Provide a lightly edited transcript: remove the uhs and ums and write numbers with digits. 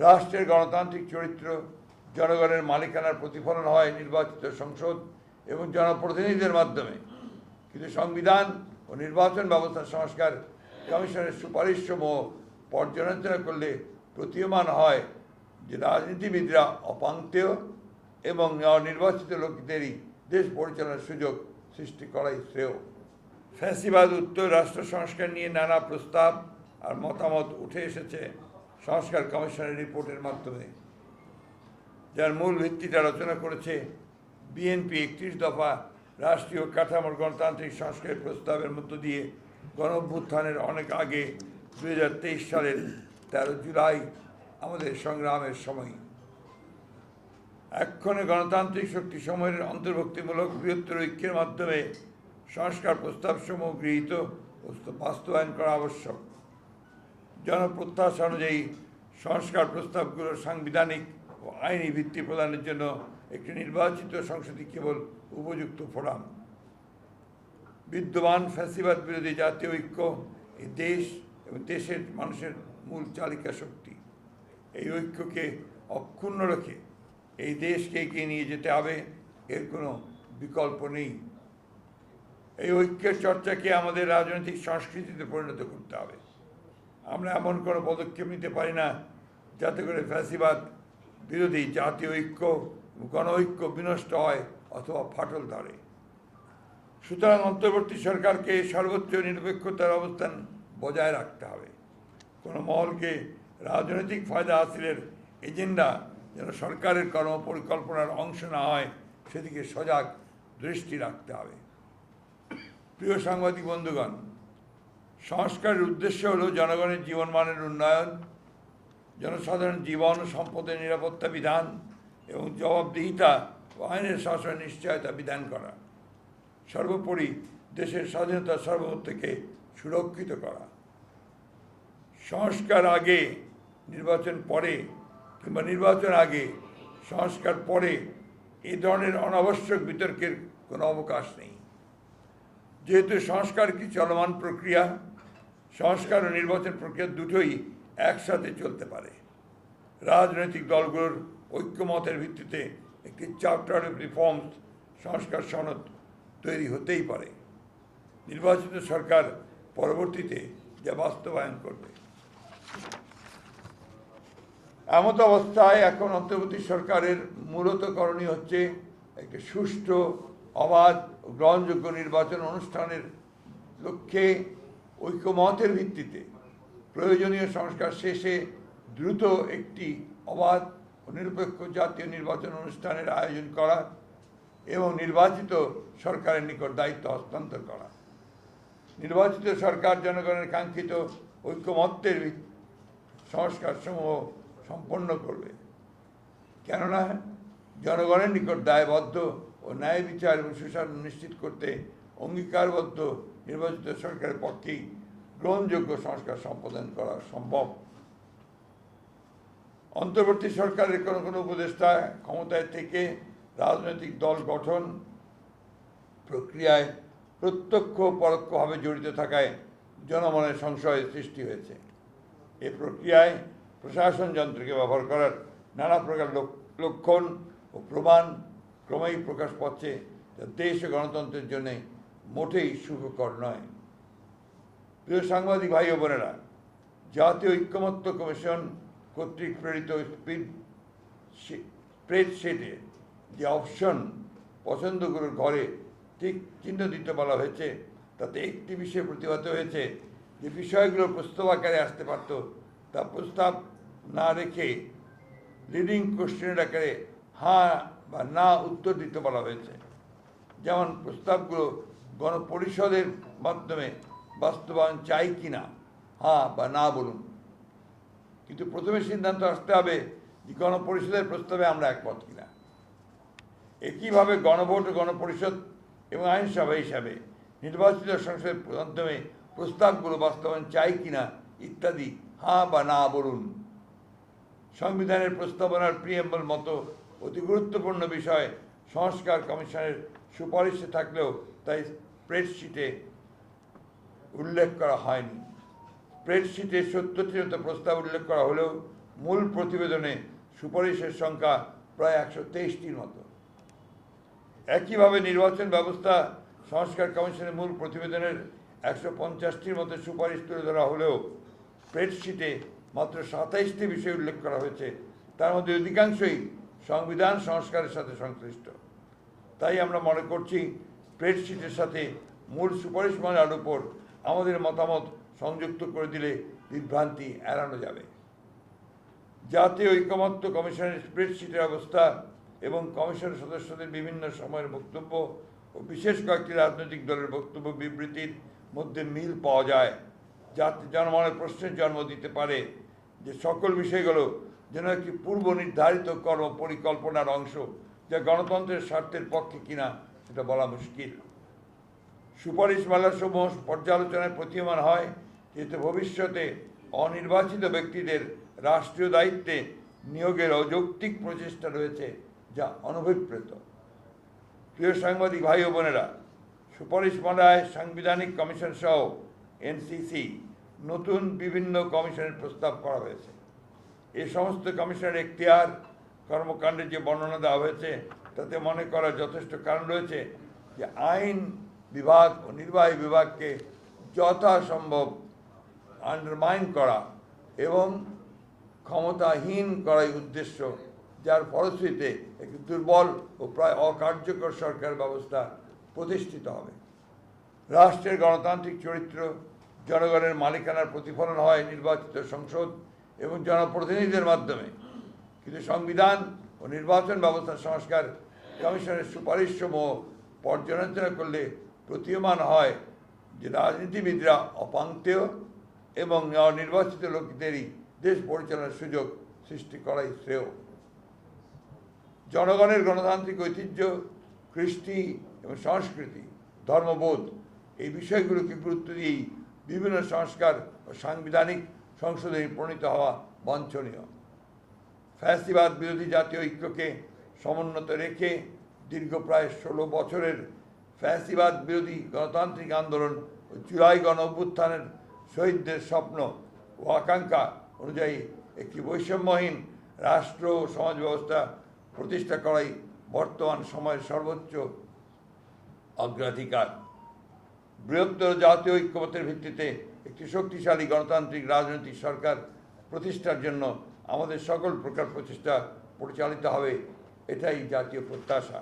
রাষ্ট্রের গণতান্ত্রিক চরিত্র জনগণের মালিকানার প্রতিফলন হয় নির্বাচিত সংসদ এবং জনপ্রতিনিধিদের মাধ্যমে। কিন্তু সংবিধান ও নির্বাচন ব্যবস্থা সংস্কার কমিশনের সুপারিশসমূহ পর্যালোচনা করলে প্রতীয়মান হয় যে রাজনীতিবিদরা অপাঙ্ক্তেয় এবং নির্বাচিত লোকদেরই দেশ পরিচালনার সুযোগ সৃষ্টি করাই শ্রেয়। ফ্যাসিবাদ উত্তর রাষ্ট্র সংস্কার নিয়ে নানা প্রস্তাব আর মতামত উঠে এসেছে সংস্কার কমিশনের রিপোর্টের মাধ্যমে, যার মূল ভিত্তিতে আলোচনা করেছে বিএনপি 31 দফা রাষ্ট্রীয় কাঠামোর গণতান্ত্রিক সংস্কারের প্রস্তাবের মধ্য দিয়ে গণঅভ্যুত্থানের অনেক আগে 2023 সালের 13 জুলাই আমাদের সংগ্রামের সময়। এক্ষণে গণতান্ত্রিক শক্তি সমূহের অন্তর্ভুক্তিমূলক বৃহত্তর ঐক্যের মাধ্যমে সংস্কার প্রস্তাবসমূহ গৃহীত ও বাস্তবায়ন করা আবশ্যক। জনপ্রত্যাশা অনুযায়ী সংস্কার প্রস্তাবগুলোর সাংবিধানিক ও আইনি ভিত্তি প্রদানের জন্য একটি নির্বাচিত সংসদই কেবল উপযুক্ত ফোরাম। বিদ্যমান ফ্যাসিবাদ বিরোধী জাতীয় ঐক্য এই দেশ এবং দেশের মানুষের মূল চালিকা শক্তি। এই ঐক্যকে অক্ষুণ্ণ রেখে এই দেশকে এগিয়ে নিয়ে যেতে হবে, এর কোনো বিকল্প নেই। এই ঐক্যের চর্চাকে আমাদের রাজনৈতিক সংস্কৃতিতে পরিণত করতে হবে। আমরা এমন কোনো পদক্ষেপ নিতে পারি না যাতে করে ফ্যাসিবাদ বিরোধী জাতীয় ঐক্য গণ ঐক্য বিনষ্ট হয় অথবা ফাটল ধরে। সুতরাং অন্তর্বর্তী সরকারকে সর্বোচ্চ নিরপেক্ষতার অবস্থান বজায় রাখতে হবে। কোনো মহলকে রাজনৈতিক ফায়দা হাসিলের এজেন্ডা যেন সরকারের কর্মপরিকল্পনার অংশ না হয়, সেদিকে সজাগ দৃষ্টি রাখতে হবে। প্রিয় সাংবাদিক বন্ধুগণ, সংস্কারের উদ্দেশ্য হল জনগণের জীবনমানের উন্নয়ন, জনসাধারণ জীবন ও সম্পদের নিরাপত্তা বিধান এবং জবাবদিহিতা ও আইনের শাসন নিশ্চয়তা বিধান করা, সর্বোপরি দেশের স্বাধীনতা সার্বভৌমত্বকে সুরক্ষিত করা। সংস্কার আগে নির্বাচন পরে কিংবা নির্বাচন আগে সংস্কার পরে এই ধরনের অনাবশ্যক বিতর্কের কোনো অবকাশ নেই। যেহেতু সংস্কার একটি চলমান প্রক্রিয়া, সংস্কার ও নির্বাচন প্রক্রিয়া দুটোই একসাথে চলতে পারে। রাজনৈতিক দলগুলোর ঐক্যমতের ভিত্তিতে একটি চার্টার অফ রিফর্মস সংস্কার সনদ তৈরি হতেই পারে। নির্বাচিত সরকার পরবর্তীতে যা বাস্তবায়ন করবে। এমত অবস্থায় এখন অন্তর্বর্তী সরকারের মূলত করণীয় হচ্ছে একটি সুষ্ঠু, অবাধ ও গ্রহণযোগ্য নির্বাচন অনুষ্ঠানের লক্ষ্যে ঐক্যমতের ভিত্তিতে প্রয়োজনীয় সংস্কার শেষে দ্রুত একটি অবাধ ও নিরপেক্ষ জাতীয় নির্বাচন অনুষ্ঠানের আয়োজন করা এবং নির্বাচিত সরকারের নিকট দায়িত্ব হস্তান্তর করা। নির্বাচিত সরকার জনগণের কাঙ্ক্ষিত ঐক্যমত্যের সংস্কারসমূহ সম্পন্ন করবে, কেননা জনগণের নিকট দায়বদ্ধ ও ন্যায় বিচার এবং সুশাসন নিশ্চিত করতে অঙ্গীকারবদ্ধ নির্বাচিত সরকারের পক্ষেই গ্রহণযোগ্য সংস্কার সম্পাদন করা সম্ভব। অন্তর্বর্তী সরকারের কোনো কোনো উপদেষ্টা ক্ষমতায় থেকে রাজনৈতিক দল গঠন প্রক্রিয়ায় প্রত্যক্ষ পরোক্ষভাবে জড়িত থাকায় জনমনের সংশয়ের সৃষ্টি হয়েছে। এ প্রক্রিয়ায় প্রশাসন যন্ত্রকে ব্যবহার করার নানা প্রকার লক্ষণ ও প্রমাণ ক্রমেই প্রকাশ পাচ্ছে, যা দেশ ও গণতন্ত্রের জন্য মোটেই সুখকর নয়। প্রিয় সাংবাদিক ভাই ও বোনেরা, জাতীয় ঐক্যমত্য কমিশন কর্তৃক প্রেরিত স্প্রেডশিটে যে অপশন পছন্দগুলোর ঘরে ঠিক চিহ্ন দিতে বলা হয়েছে, তাতে একটি বিষয় প্রতিহত হয়েছে যে বিষয়গুলো প্রস্তাব আকারে আসতে পারত, তা প্রস্তাব না রেখে লিডিং কোশ্চেনের আকারে হ্যাঁ বা না উত্তর দিতে বলা হয়েছে। যেমন প্রস্তাবগুলো গণপরিষদের মাধ্যমে বাস্তবায়ন চাই কি না, হ্যাঁ বা না বলুন। কিন্তু প্রথমে সিদ্ধান্ত আসতে হবে যে গণপরিষদের প্রস্তাবে আমরা একমত কিনা। একইভাবে গণভোট ও গণপরিষদ এবং আইনসভা হিসাবে নির্বাচিত সংসদের মাধ্যমে প্রস্তাবগুলো বাস্তবায়ন চাই কিনা ইত্যাদি হ্যাঁ বা না বলুন। সংবিধানের প্রস্তাবনার প্রিএম্বল মতো অতি গুরুত্বপূর্ণ বিষয় সংস্কার কমিশনের সুপারিশে থাকলেও তাই স্প্রেডশিটে উল্লেখ করা হয়নি। স্প্রেডশিটে 70টির মতো প্রস্তাব উল্লেখ করা হলেও মূল প্রতিবেদনে সুপারিশের সংখ্যা প্রায় 123টির মতো। একইভাবে নির্বাচন ব্যবস্থা সংস্কার কমিশনের মূল প্রতিবেদনের 150টির মতো সুপারিশ তুলে ধরা হলেও স্প্রেডশিটে মাত্র 27টি বিষয় উল্লেখ করা হয়েছে, তার মধ্যে অধিকাংশই সংবিধান সংস্কারের সাথে সংশ্লিষ্ট। তাই আমরা মনে করছি স্প্রেডশিটের সাথে মূল সুপারিশমালার উপর আমাদের মতামত সংযুক্ত করে দিলে বিভ্রান্তি এড়ানো যাবে। জাতীয় ঐকমত্য কমিশনের স্প্রেডশিটের অবস্থা এবং কমিশন সদস্যদের বিভিন্ন সময়ের বক্তব্য ও বিশেষ কয়েকটি রাজনৈতিক দলের বক্তব্য বিবৃতির মধ্যে মিল পাওয়া যায়, যাতে জনমনে প্রশ্নের জন্ম দিতে পারে যে সকল বিষয়গুলো যেন একটি পূর্ব নির্ধারিত কর্ম পরিকল্পনার অংশ, যা গণতন্ত্রের স্বার্থের পক্ষে কিনা সেটা বলা মুশকিল। সুপারিশমালাসমূহ পর্যালোচনায় প্রতীয়মান হয় যেহেতু ভবিষ্যতে অনির্বাচিত ব্যক্তিদের রাষ্ট্রীয় দায়িত্বে নিয়োগের অযৌক্তিক প্রচেষ্টা রয়েছে, যা অনভিপ্রেত। প্রিয় সাংবাদিক ভাই ও বোনেরা, সুপারিশমালায় সাংবিধানিক কমিশন সহ এনসিসি নতুন বিভিন্ন কমিশনের প্রস্তাব করা হয়েছে। এই সমস্ত কমিশনের এখতিয়ার কর্মকাণ্ডের যে বর্ণনা দেওয়া হয়েছে তাতে মনে করার যথেষ্ট কারণ রয়েছে যে আইন বিভাগ ও নির্বাহী বিভাগকে যথাসম্ভব আন্ডারমাইন করা এবং ক্ষমতাহীন করাই উদ্দেশ্য, যার ফলশ্রুতিতে একটি দুর্বল ও প্রায় অকার্যকর সরকার ব্যবস্থা প্রতিষ্ঠিত হবে। রাষ্ট্রের গণতান্ত্রিক চরিত্র জনগণের মালিকানার প্রতিফলন হয় নির্বাচিত সংসদ এবং জনপ্রতিনিধিদের মাধ্যমে, কিন্তু সংবিধান ও নির্বাচন ব্যবস্থার সংস্কার কমিশনের সুপারিশসমূহ পর্যালোচনা করলে প্রতীয়মান হয় যে রাজনীতিবিদরা অপাঙ্ক্তেয় এবং নির্বাচিত লোকদেরই দেশ পরিচালনার সুযোগ সৃষ্টি করাই শ্রেয়। জনগণের গণতান্ত্রিক ঐতিহ্য, কৃষ্টি এবং সংস্কৃতি, ধর্মবোধ এই বিষয়গুলোকে গুরুত্ব দিয়েই বিভিন্ন সংস্কার ও সাংবিধানিক সংশোধনী প্রণীত হওয়া বাঞ্ছনীয়। ফ্যাসিবাদ বিরোধী জাতীয় ঐক্যকে সমুন্নত রেখে দীর্ঘ প্রায় 16 বছরের ফ্যাসিবাদ বিরোধী গণতান্ত্রিক আন্দোলন ও জুলাই গণ অভ্যুত্থানের শহীদদের স্বপ্ন ও আকাঙ্ক্ষা অনুযায়ী একটি বৈষম্যহীন রাষ্ট্র ও সমাজ ব্যবস্থা প্রতিষ্ঠা করাই বর্তমান সময়ের সর্বোচ্চ অগ্রাধিকার। বৃহত্তর জাতীয় ঐক্যমত্যের ভিত্তিতে একটি শক্তিশালী গণতান্ত্রিক রাজনৈতিক সরকার প্রতিষ্ঠার জন্য আমাদের সকল প্রকার প্রচেষ্টা পরিচালিত হবে, এটাই জাতীয় প্রত্যাশা।